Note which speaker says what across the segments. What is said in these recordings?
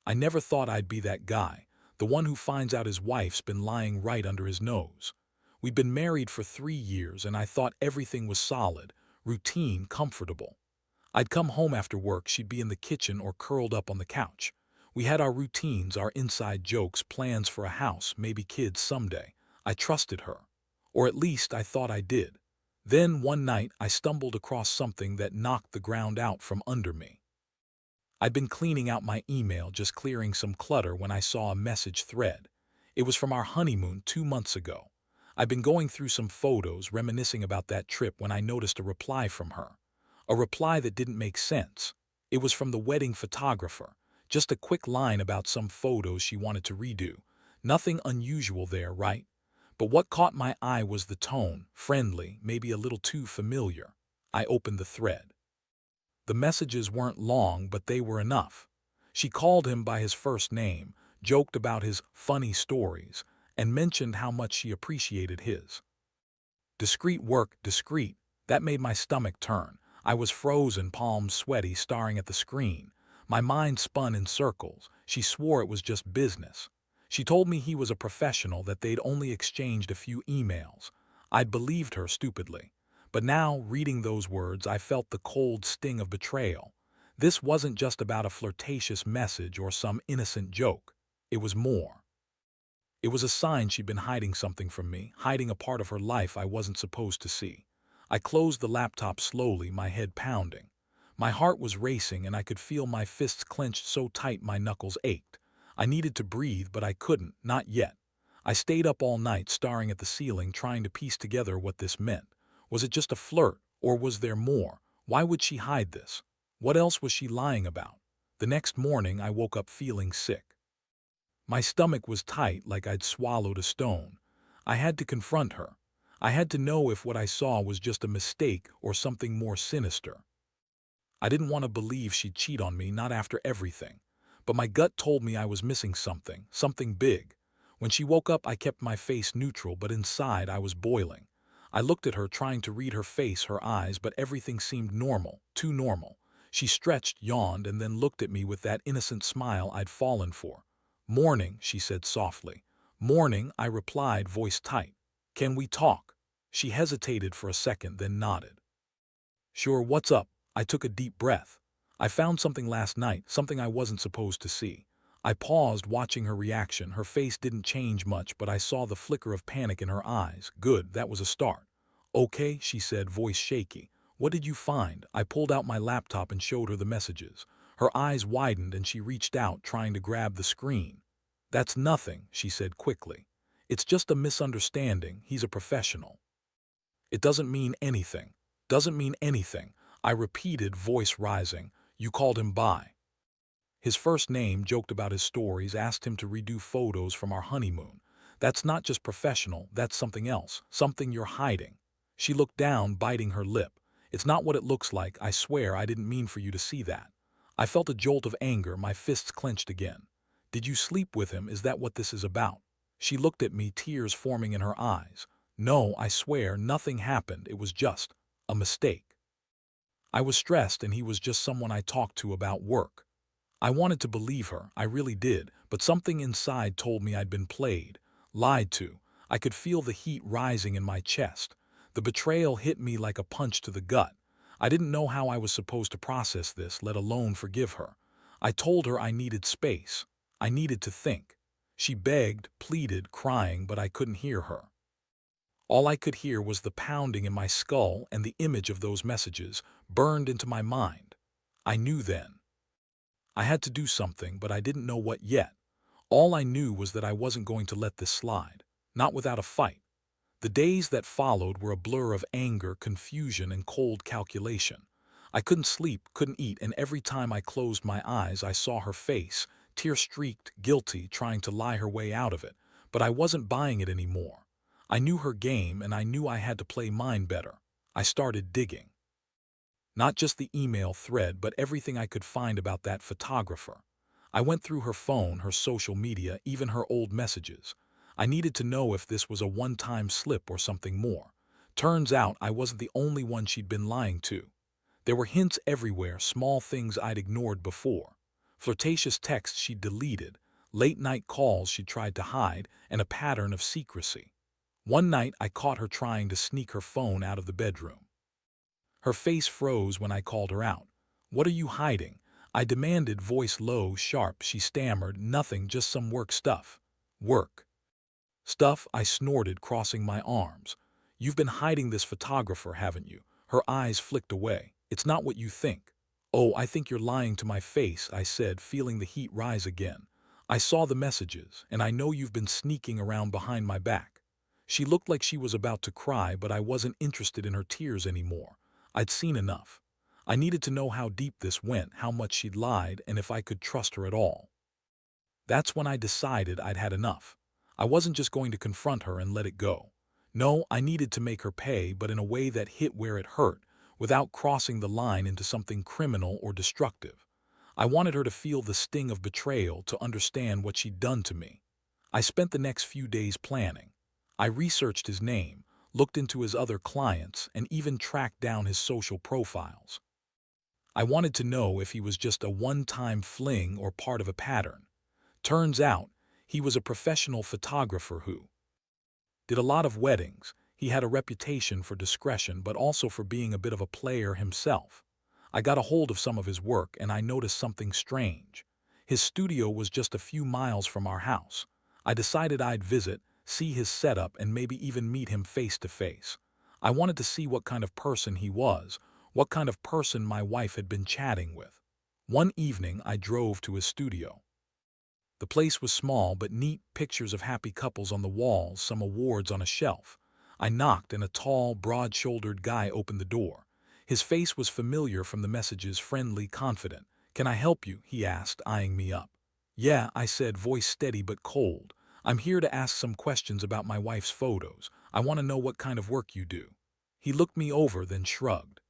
Speaker 1: I never thought I'd be that guy, the one who finds out his wife's been lying right under his nose. We'd been married for 3 years and I thought everything was solid, routine, comfortable. I'd come home after work, she'd be in the kitchen or curled up on the couch. We had our routines, our inside jokes, plans for a house, maybe kids someday. I trusted her. Or at least I thought I did. Then one night I stumbled across something that knocked the ground out from under me. I'd been cleaning out my email, just clearing some clutter, when I saw a message thread. It was from our honeymoon 2 months ago. I'd been going through some photos, reminiscing about that trip, when I noticed a reply from her. A reply that didn't make sense. It was from the wedding photographer. Just a quick line about some photos she wanted to redo. Nothing unusual there, right? But what caught my eye was the tone, friendly, maybe a little too familiar. I opened the thread. The messages weren't long, but they were enough. She called him by his first name, joked about his funny stories, and mentioned how much she appreciated his. Discreet work, discreet. That made my stomach turn. I was frozen, palms sweaty, staring at the screen. My mind spun in circles. She swore it was just business. She told me he was a professional, that they'd only exchanged a few emails. I'd believed her stupidly. But now, reading those words, I felt the cold sting of betrayal. This wasn't just about a flirtatious message or some innocent joke. It was more. It was a sign she'd been hiding something from me, hiding a part of her life I wasn't supposed to see. I closed the laptop slowly, my head pounding. My heart was racing and I could feel my fists clenched so tight my knuckles ached. I needed to breathe, but I couldn't, not yet. I stayed up all night, staring at the ceiling, trying to piece together what this meant. Was it just a flirt, or was there more? Why would she hide this? What else was she lying about? The next morning I woke up feeling sick. My stomach was tight, like I'd swallowed a stone. I had to confront her. I had to know if what I saw was just a mistake or something more sinister. I didn't want to believe she'd cheat on me, not after everything. But my gut told me I was missing something, something big. When she woke up, I kept my face neutral, but inside I was boiling. I looked at her, trying to read her face, her eyes, but everything seemed normal, too normal. She stretched, yawned, and then looked at me with that innocent smile I'd fallen for. "Morning," she said softly. "Morning," I replied, voice tight. "Can we talk?" She hesitated for a second, then nodded. "Sure, what's up?" I took a deep breath. "I found something last night, something I wasn't supposed to see." I paused, watching her reaction. Her face didn't change much, but I saw the flicker of panic in her eyes. Good, that was a start. "Okay," she said, voice shaky. "What did you find?" I pulled out my laptop and showed her the messages. Her eyes widened and she reached out, trying to grab the screen. "That's nothing," she said quickly. "It's just a misunderstanding. He's a professional." "It doesn't mean anything." "Doesn't mean anything," I repeated, voice rising. "You called him by his first name, joked about his stories, asked him to redo photos from our honeymoon. That's not just professional, that's something else, something you're hiding." She looked down, biting her lip. "It's not what it looks like. I swear I didn't mean for you to see that." I felt a jolt of anger, my fists clenched again. "Did you sleep with him? Is that what this is about?" She looked at me, tears forming in her eyes. "No, I swear, nothing happened. It was just a mistake. I was stressed and he was just someone I talked to about work." I wanted to believe her, I really did, but something inside told me I'd been played, lied to. I could feel the heat rising in my chest. The betrayal hit me like a punch to the gut. I didn't know how I was supposed to process this, let alone forgive her. I told her I needed space. I needed to think. She begged, pleaded, crying, but I couldn't hear her. All I could hear was the pounding in my skull, and the image of those messages burned into my mind. I knew then. I had to do something, but I didn't know what yet. All I knew was that I wasn't going to let this slide, not without a fight. The days that followed were a blur of anger, confusion, and cold calculation. I couldn't sleep, couldn't eat, and every time I closed my eyes I saw her face, tear-streaked, guilty, trying to lie her way out of it. But I wasn't buying it anymore. I knew her game, and I knew I had to play mine better. I started digging. Not just the email thread, but everything I could find about that photographer. I went through her phone, her social media, even her old messages. I needed to know if this was a one-time slip or something more. Turns out I wasn't the only one she'd been lying to. There were hints everywhere, small things I'd ignored before. flirtatious texts she deleted, late-night calls she tried to hide, and a pattern of secrecy. One night I caught her trying to sneak her phone out of the bedroom. Her face froze when I called her out. "What are you hiding?" I demanded, voice low, sharp. She stammered, "Nothing, just some work stuff." "Work stuff?" I snorted, crossing my arms. "You've been hiding this photographer, haven't you?" Her eyes flicked away. "It's not what you think." "Oh, I think you're lying to my face," I said, feeling the heat rise again. "I saw the messages, and I know you've been sneaking around behind my back." She looked like she was about to cry, but I wasn't interested in her tears anymore. I'd seen enough. I needed to know how deep this went, how much she'd lied, and if I could trust her at all. That's when I decided I'd had enough. I wasn't just going to confront her and let it go. No, I needed to make her pay, but in a way that hit where it hurt, without crossing the line into something criminal or destructive. I wanted her to feel the sting of betrayal, to understand what she'd done to me. I spent the next few days planning. I researched his name, looked into his other clients, and even tracked down his social profiles. I wanted to know if he was just a one-time fling or part of a pattern. Turns out, he was a professional photographer who did a lot of weddings. He had a reputation for discretion, but also for being a bit of a player himself. I got a hold of some of his work, and I noticed something strange. His studio was just a few miles from our house. I decided I'd visit, see his setup, and maybe even meet him face to face. I wanted to see what kind of person he was, what kind of person my wife had been chatting with. One evening, I drove to his studio. The place was small but neat, pictures of happy couples on the walls, some awards on a shelf. I knocked, and a tall, broad-shouldered guy opened the door. His face was familiar from the messages, friendly, confident. "Can I help you?" he asked, eyeing me up. "Yeah," I said, voice steady but cold. "I'm here to ask some questions about my wife's photos. I want to know what kind of work you do." He looked me over, then shrugged.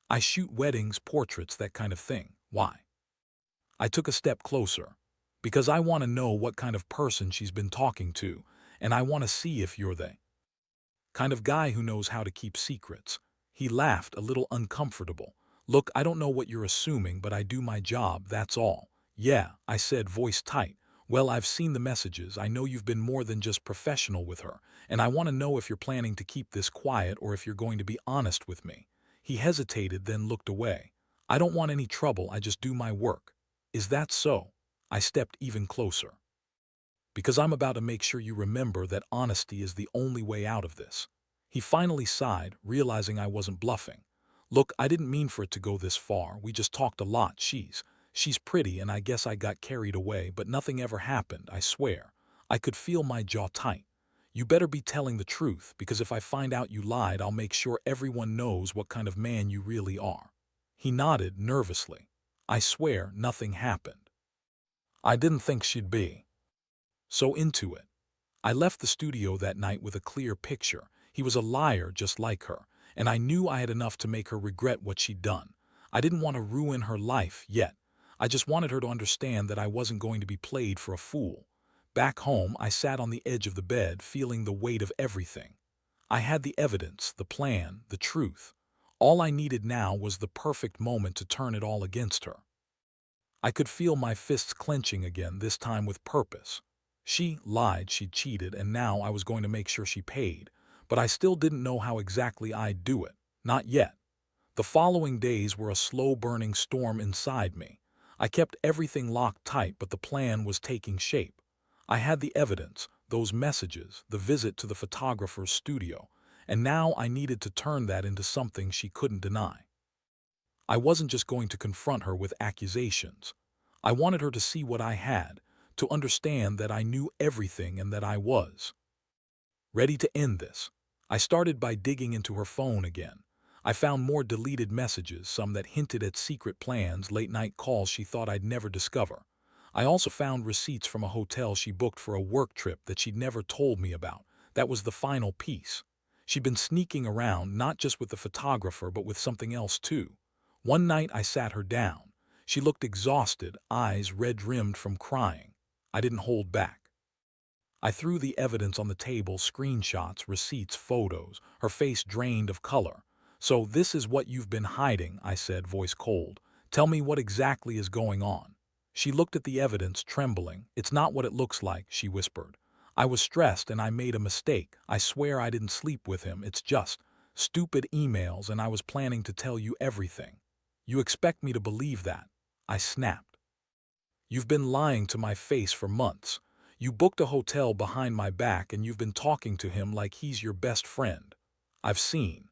Speaker 1: "I shoot weddings, portraits, that kind of thing." "Why?" I took a step closer. "Because I want to know what kind of person she's been talking to, and I want to see if you're the kind of guy who knows how to keep secrets." He laughed, a little uncomfortable. "Look, I don't know what you're assuming, but I do my job, that's all." "Yeah," I said, voice tight. "Well, I've seen the messages. I know you've been more than just professional with her, and I want to know if you're planning to keep this quiet or if you're going to be honest with me." He hesitated, then looked away. "I don't want any trouble, I just do my work." "Is that so?" I stepped even closer. "Because I'm about to make sure you remember that honesty is the only way out of this." He finally sighed, realizing I wasn't bluffing. "Look, I didn't mean for it to go this far. We just talked a lot. She's pretty, and I guess I got carried away, but nothing ever happened, I swear." I could feel my jaw tight. "You better be telling the truth, because if I find out you lied, I'll make sure everyone knows what kind of man you really are." He nodded nervously. "I swear nothing happened." I didn't think she'd be so into it. I left the studio that night with a clear picture. He was a liar just like her, and I knew I had enough to make her regret what she'd done. I didn't want to ruin her life yet. I just wanted her to understand that I wasn't going to be played for a fool. Back home, I sat on the edge of the bed, feeling the weight of everything. I had the evidence, the plan, the truth. All I needed now was the perfect moment to turn it all against her. I could feel my fists clenching again, this time with purpose. She lied, she'd cheated, and now I was going to make sure she paid. But I still didn't know how exactly I'd do it. Not yet. The following days were a slow-burning storm inside me. I kept everything locked tight, but the plan was taking shape. I had the evidence, those messages, the visit to the photographer's studio, and now I needed to turn that into something she couldn't deny. I wasn't just going to confront her with accusations. I wanted her to see what I had, to understand that I knew everything and that I was ready to end this. I started by digging into her phone again. I found more deleted messages, some that hinted at secret plans, late-night calls she thought I'd never discover. I also found receipts from a hotel she booked for a work trip that she'd never told me about. That was the final piece. She'd been sneaking around, not just with the photographer, but with something else too. One night I sat her down. She looked exhausted, eyes red-rimmed from crying. I didn't hold back. I threw the evidence on the table, screenshots, receipts, photos, her face drained of color. "So this is what you've been hiding," I said, voice cold. "Tell me what exactly is going on." She looked at the evidence, trembling. "It's not what it looks like," she whispered. "I was stressed and I made a mistake. I swear I didn't sleep with him. It's just stupid emails and I was planning to tell you everything." "You expect me to believe that?" I snapped. "You've been lying to my face for months. You booked a hotel behind my back and you've been talking to him like he's your best friend. I've seen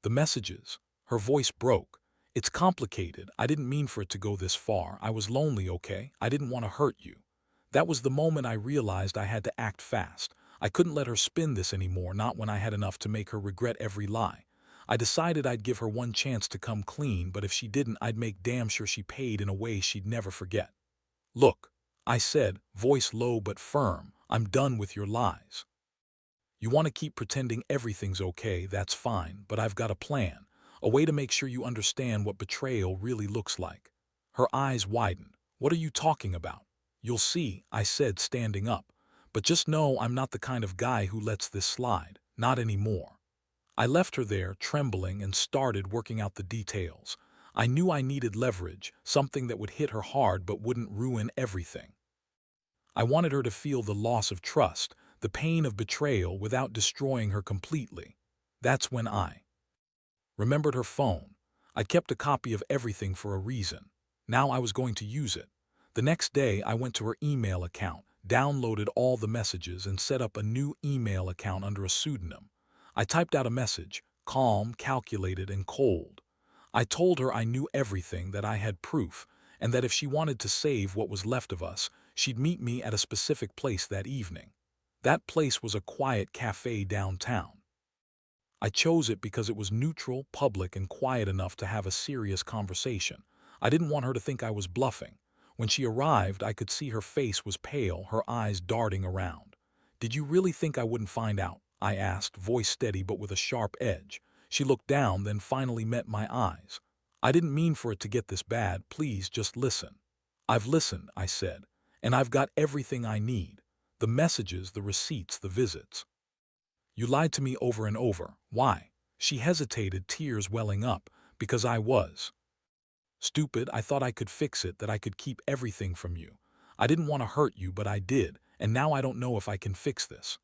Speaker 1: the messages." Her voice broke. "It's complicated. I didn't mean for it to go this far. I was lonely, okay? I didn't want to hurt you." That was the moment I realized I had to act fast. I couldn't let her spin this anymore, not when I had enough to make her regret every lie. I decided I'd give her one chance to come clean, but if she didn't, I'd make damn sure she paid in a way she'd never forget. "Look," I said, voice low but firm, "I'm done with your lies. You want to keep pretending everything's okay, that's fine, but I've got a plan, a way to make sure you understand what betrayal really looks like." Her eyes widened. "What are you talking about?" "You'll see," I said, standing up. "But just know I'm not the kind of guy who lets this slide. Not anymore." I left her there, trembling, and started working out the details. I knew I needed leverage, something that would hit her hard but wouldn't ruin everything. I wanted her to feel the loss of trust, the pain of betrayal without destroying her completely. That's when I remembered her phone. I'd kept a copy of everything for a reason. Now I was going to use it. The next day, I went to her email account, downloaded all the messages, and set up a new email account under a pseudonym. I typed out a message, calm, calculated, and cold. I told her I knew everything, that I had proof, and that if she wanted to save what was left of us, she'd meet me at a specific place that evening. That place was a quiet cafe downtown. I chose it because it was neutral, public, and quiet enough to have a serious conversation. I didn't want her to think I was bluffing. When she arrived, I could see her face was pale, her eyes darting around. "Did you really think I wouldn't find out?" I asked, voice steady but with a sharp edge. She looked down, then finally met my eyes. "I didn't mean for it to get this bad. Please just listen." "I've listened," I said, "and I've got everything I need. The messages, the receipts, the visits. You lied to me over and over. Why?" She hesitated, tears welling up. "Because I was stupid. I thought I could fix it, that I could keep everything from you. I didn't want to hurt you, but I did, and now I don't know if I can fix this."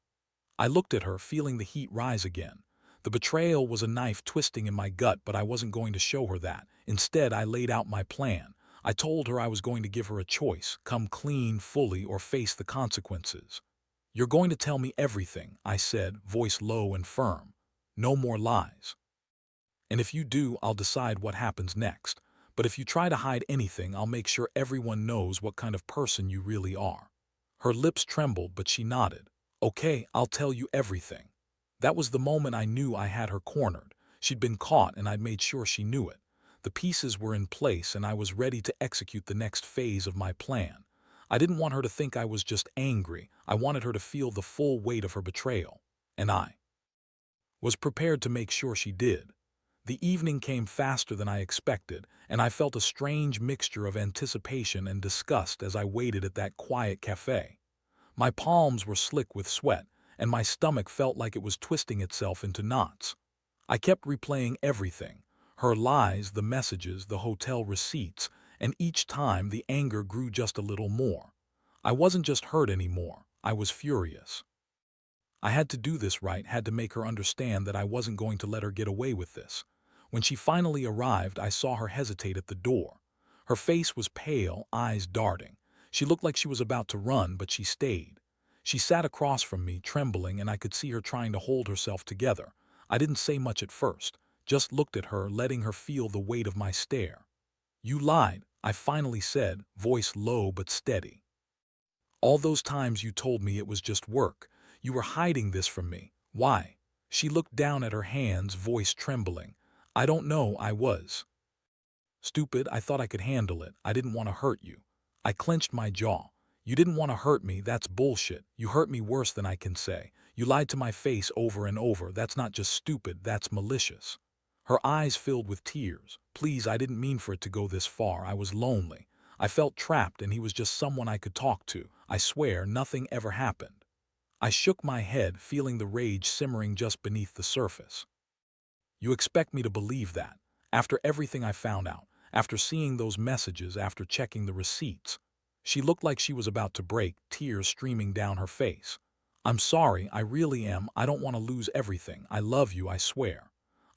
Speaker 1: I looked at her, feeling the heat rise again. The betrayal was a knife twisting in my gut, but I wasn't going to show her that. Instead, I laid out my plan. I told her I was going to give her a choice, come clean, fully, or face the consequences. "You're going to tell me everything," I said, voice low and firm. "No more lies. And if you do, I'll decide what happens next. But if you try to hide anything, I'll make sure everyone knows what kind of person you really are." Her lips trembled, but she nodded. "Okay, I'll tell you everything." That was the moment I knew I had her cornered. She'd been caught, and I'd made sure she knew it. The pieces were in place, and I was ready to execute the next phase of my plan. I didn't want her to think I was just angry. I wanted her to feel the full weight of her betrayal. And I was prepared to make sure she did. The evening came faster than I expected, and I felt a strange mixture of anticipation and disgust as I waited at that quiet cafe. My palms were slick with sweat, and my stomach felt like it was twisting itself into knots. I kept replaying everything, her lies, the messages, the hotel receipts, and each time the anger grew just a little more. I wasn't just hurt anymore, I was furious. I had to do this right, had to make her understand that I wasn't going to let her get away with this. When she finally arrived, I saw her hesitate at the door. Her face was pale, eyes darting. She looked like she was about to run, but she stayed. She sat across from me, trembling, and I could see her trying to hold herself together. I didn't say much at first, just looked at her, letting her feel the weight of my stare. "You lied," I finally said, voice low but steady. "All those times you told me it was just work. You were hiding this from me. Why?" She looked down at her hands, voice trembling. "I don't know. I was stupid. I thought I could handle it. I didn't want to hurt you." I clenched my jaw. "You didn't want to hurt me. That's bullshit. You hurt me worse than I can say. You lied to my face over and over. That's not just stupid, that's malicious." Her eyes filled with tears. "Please, I didn't mean for it to go this far. I was lonely. I felt trapped, and he was just someone I could talk to. I swear nothing ever happened." I shook my head, feeling the rage simmering just beneath the surface. "You expect me to believe that? After everything I found out? after seeing those messages, after checking the receipts. She looked like she was about to break, tears streaming down her face. I'm sorry, I really am. I don't want to lose everything. I love you, I swear.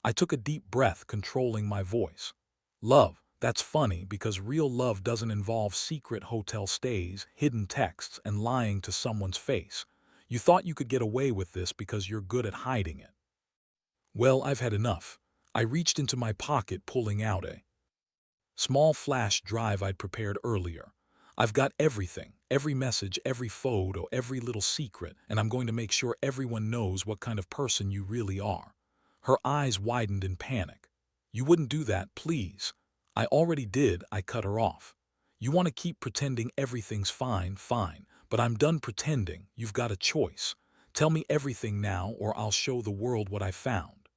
Speaker 1: I took a deep breath, controlling my voice. Love, that's funny because real love doesn't involve secret hotel stays, hidden texts, and lying to someone's face. You thought you could get away with this because you're good at hiding it. Well, I've had enough. I reached into my pocket, pulling out a small flash drive I'd prepared earlier. I've got everything, every message, every photo, every little secret, and I'm going to make sure everyone knows what kind of person you really are. Her eyes widened in panic. You wouldn't do that, please. I already did, I cut her off. You want to keep pretending everything's fine, fine, but I'm done pretending. You've got a choice. Tell me everything now, or I'll show the world what I found.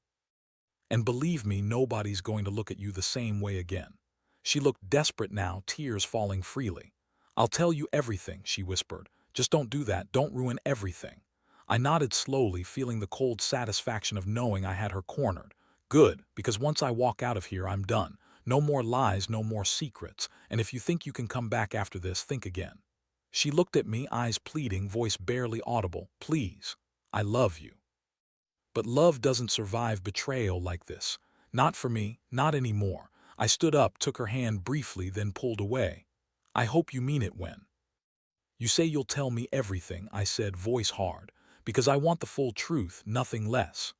Speaker 1: And believe me, nobody's going to look at you the same way again. She looked desperate now, tears falling freely. I'll tell you everything, she whispered. Just don't do that, don't ruin everything. I nodded slowly, feeling the cold satisfaction of knowing I had her cornered. Good, because once I walk out of here, I'm done. No more lies, no more secrets, and if you think you can come back after this, think again. She looked at me, eyes pleading, voice barely audible. Please, I love you. But love doesn't survive betrayal like this. Not for me, not anymore. I stood up, took her hand briefly, then pulled away. I hope you mean it when you say you'll tell me everything, I said, voice hard, because I want the full truth, nothing less.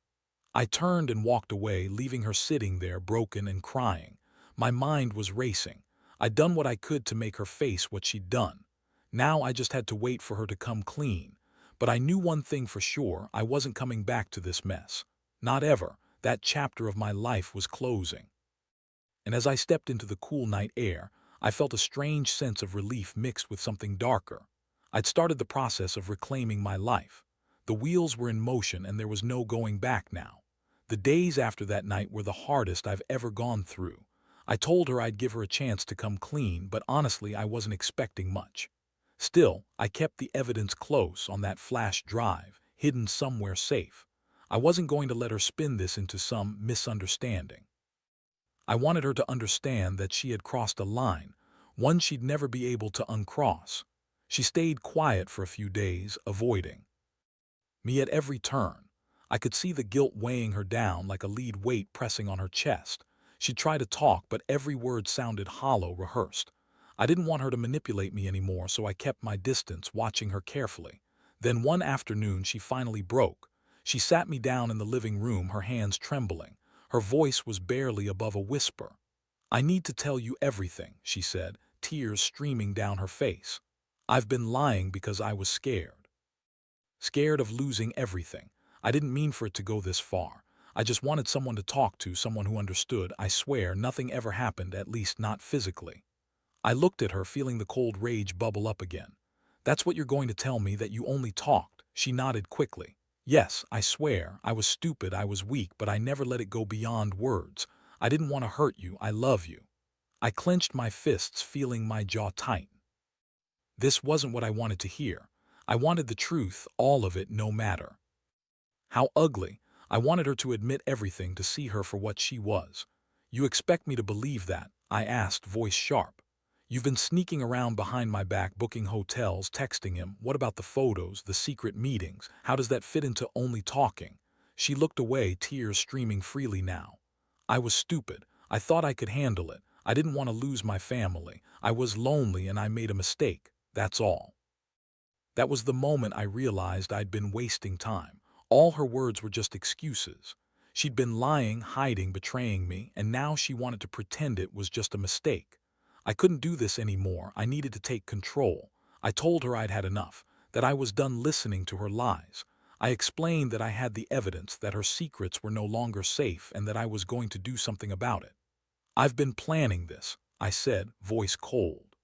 Speaker 1: I turned and walked away, leaving her sitting there, broken and crying. My mind was racing. I'd done what I could to make her face what she'd done. Now I just had to wait for her to come clean. But I knew one thing for sure, I wasn't coming back to this mess. Not ever. That chapter of my life was closing. And as I stepped into the cool night air, I felt a strange sense of relief mixed with something darker. I'd started the process of reclaiming my life. The wheels were in motion and there was no going back now. The days after that night were the hardest I've ever gone through. I told her I'd give her a chance to come clean, but honestly, I wasn't expecting much. Still, I kept the evidence close on that flash drive, hidden somewhere safe. I wasn't going to let her spin this into some misunderstanding. I wanted her to understand that she had crossed a line, one she'd never be able to uncross. She stayed quiet for a few days, avoiding me at every turn. I could see the guilt weighing her down like a lead weight pressing on her chest. She'd try to talk, but every word sounded hollow, rehearsed. I didn't want her to manipulate me anymore, so I kept my distance, watching her carefully. Then one afternoon she finally broke. She sat me down in the living room, her hands trembling. Her voice was barely above a whisper. I need to tell you everything, she said, tears streaming down her face. I've been lying because I was scared. Scared of losing everything. I didn't mean for it to go this far. I just wanted someone to talk to, someone who understood. I swear nothing ever happened, at least not physically. I looked at her, feeling the cold rage bubble up again. That's what you're going to tell me, that you only talked? She nodded quickly. Yes, I swear, I was stupid, I was weak, but I never let it go beyond words. I didn't want to hurt you, I love you. I clenched my fists, feeling my jaw tighten. This wasn't what I wanted to hear. I wanted the truth, all of it, no matter how ugly. I wanted her to admit everything, to see her for what she was. You expect me to believe that? I asked, voice sharp. You've been sneaking around behind my back, booking hotels, texting him. What about the photos, the secret meetings? How does that fit into only talking? She looked away, tears streaming freely now. I was stupid. I thought I could handle it. I didn't want to lose my family. I was lonely and I made a mistake. That's all. That was the moment I realized I'd been wasting time. All her words were just excuses. She'd been lying, hiding, betraying me, and now she wanted to pretend it was just a mistake. I couldn't do this anymore. I needed to take control. I told her I'd had enough, that I was done listening to her lies. I explained that I had the evidence, that her secrets were no longer safe, and that I was going to do something about it. I've been planning this, I said, voice cold.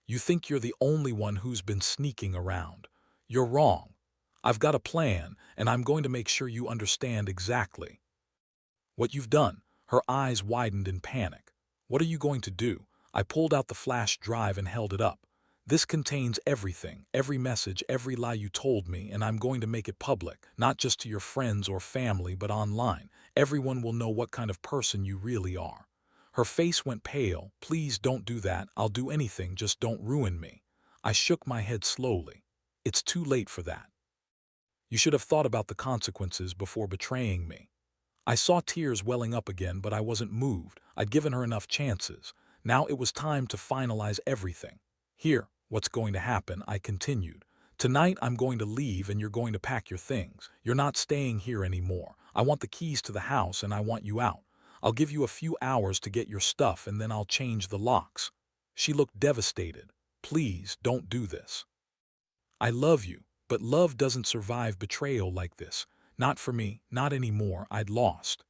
Speaker 1: You think you're the only one who's been sneaking around. You're wrong. I've got a plan, and I'm going to make sure you understand exactly what you've done. Her eyes widened in panic. What are you going to do? I pulled out the flash drive and held it up. This contains everything, every message, every lie you told me, and I'm going to make it public, not just to your friends or family, but online. Everyone will know what kind of person you really are. Her face went pale. "Please don't do that. I'll do anything, just don't ruin me." I shook my head slowly. "It's too late for that. You should have thought about the consequences before betraying me." I saw tears welling up again, but I wasn't moved. I'd given her enough chances. Now it was time to finalize everything. "Here, what's going to happen," I continued. "Tonight I'm going to leave and you're going to pack your things. You're not staying here anymore. I want the keys to the house and I want you out. I'll give you a few hours to get your stuff and then I'll change the locks." She looked devastated. "Please, don't do this. I love you, but love doesn't survive betrayal like this. Not for me, not anymore. I'd lost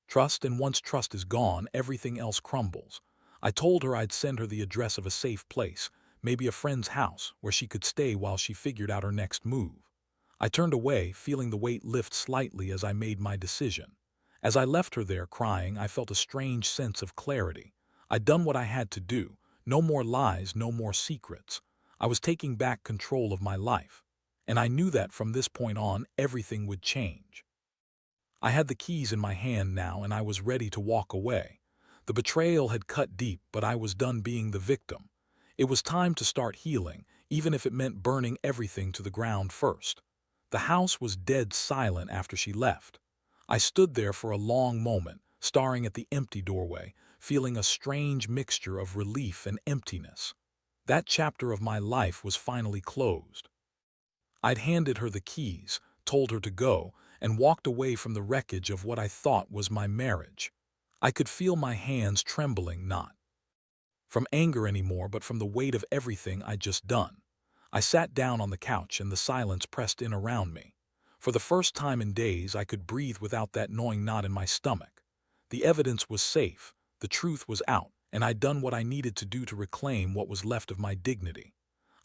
Speaker 1: trust, and once trust is gone, everything else crumbles." I told her I'd send her the address of a safe place, maybe a friend's house, where she could stay while she figured out her next move. I turned away, feeling the weight lift slightly as I made my decision. As I left her there crying, I felt a strange sense of clarity. I'd done what I had to do. No more lies, no more secrets. I was taking back control of my life. And I knew that from this point on, everything would change. I had the keys in my hand now, and I was ready to walk away. The betrayal had cut deep, but I was done being the victim. It was time to start healing, even if it meant burning everything to the ground first. The house was dead silent after she left. I stood there for a long moment, staring at the empty doorway, feeling a strange mixture of relief and emptiness. That chapter of my life was finally closed. I'd handed her the keys, told her to go, and walked away from the wreckage of what I thought was my marriage. I could feel my hands trembling, not from anger anymore, but from the weight of everything I'd just done. I sat down on the couch and the silence pressed in around me. For the first time in days, I could breathe without that gnawing knot in my stomach. The evidence was safe, the truth was out, and I'd done what I needed to do to reclaim what was left of my dignity.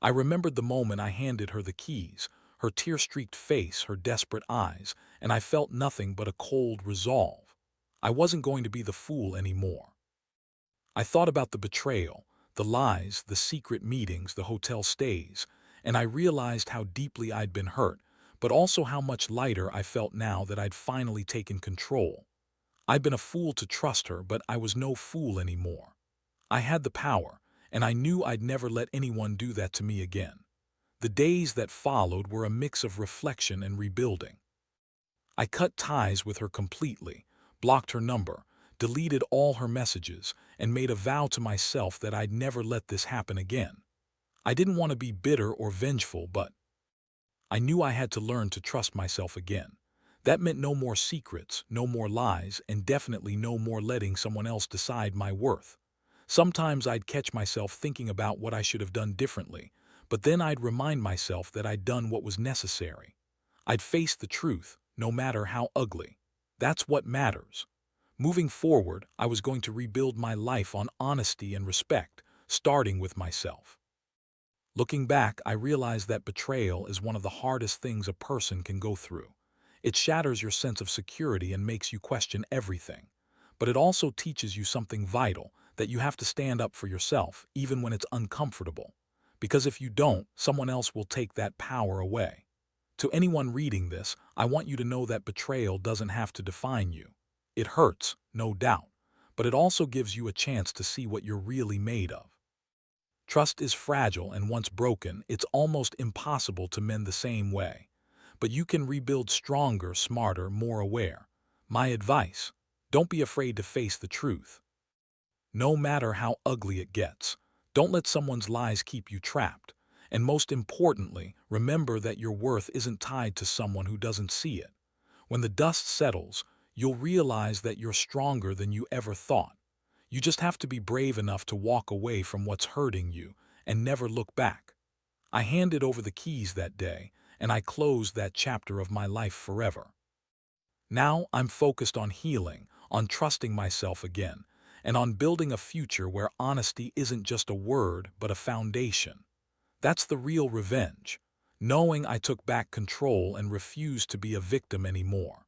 Speaker 1: I remembered the moment I handed her the keys, her tear-streaked face, her desperate eyes, and I felt nothing but a cold resolve. I wasn't going to be the fool anymore. I thought about the betrayal, the lies, the secret meetings, the hotel stays, and I realized how deeply I'd been hurt, but also how much lighter I felt now that I'd finally taken control. I'd been a fool to trust her, but I was no fool anymore. I had the power, and I knew I'd never let anyone do that to me again. The days that followed were a mix of reflection and rebuilding. I cut ties with her completely, blocked her number, deleted all her messages, and made a vow to myself that I'd never let this happen again. I didn't want to be bitter or vengeful, but I knew I had to learn to trust myself again. That meant no more secrets, no more lies, and definitely no more letting someone else decide my worth. Sometimes I'd catch myself thinking about what I should have done differently, but then I'd remind myself that I'd done what was necessary. I'd face the truth, no matter how ugly. That's what matters. Moving forward, I was going to rebuild my life on honesty and respect, starting with myself. Looking back, I realized that betrayal is one of the hardest things a person can go through. It shatters your sense of security and makes you question everything. But it also teaches you something vital, that you have to stand up for yourself, even when it's uncomfortable. Because if you don't, someone else will take that power away. To anyone reading this, I want you to know that betrayal doesn't have to define you. It hurts, no doubt, but it also gives you a chance to see what you're really made of. Trust is fragile, and once broken, it's almost impossible to mend the same way. But you can rebuild stronger, smarter, more aware. My advice: don't be afraid to face the truth. No matter how ugly it gets, don't let someone's lies keep you trapped. And most importantly, remember that your worth isn't tied to someone who doesn't see it. When the dust settles, you'll realize that you're stronger than you ever thought. You just have to be brave enough to walk away from what's hurting you and never look back. I handed over the keys that day, and I closed that chapter of my life forever. Now I'm focused on healing, on trusting myself again, and on building a future where honesty isn't just a word but a foundation. That's the real revenge, knowing I took back control and refused to be a victim anymore.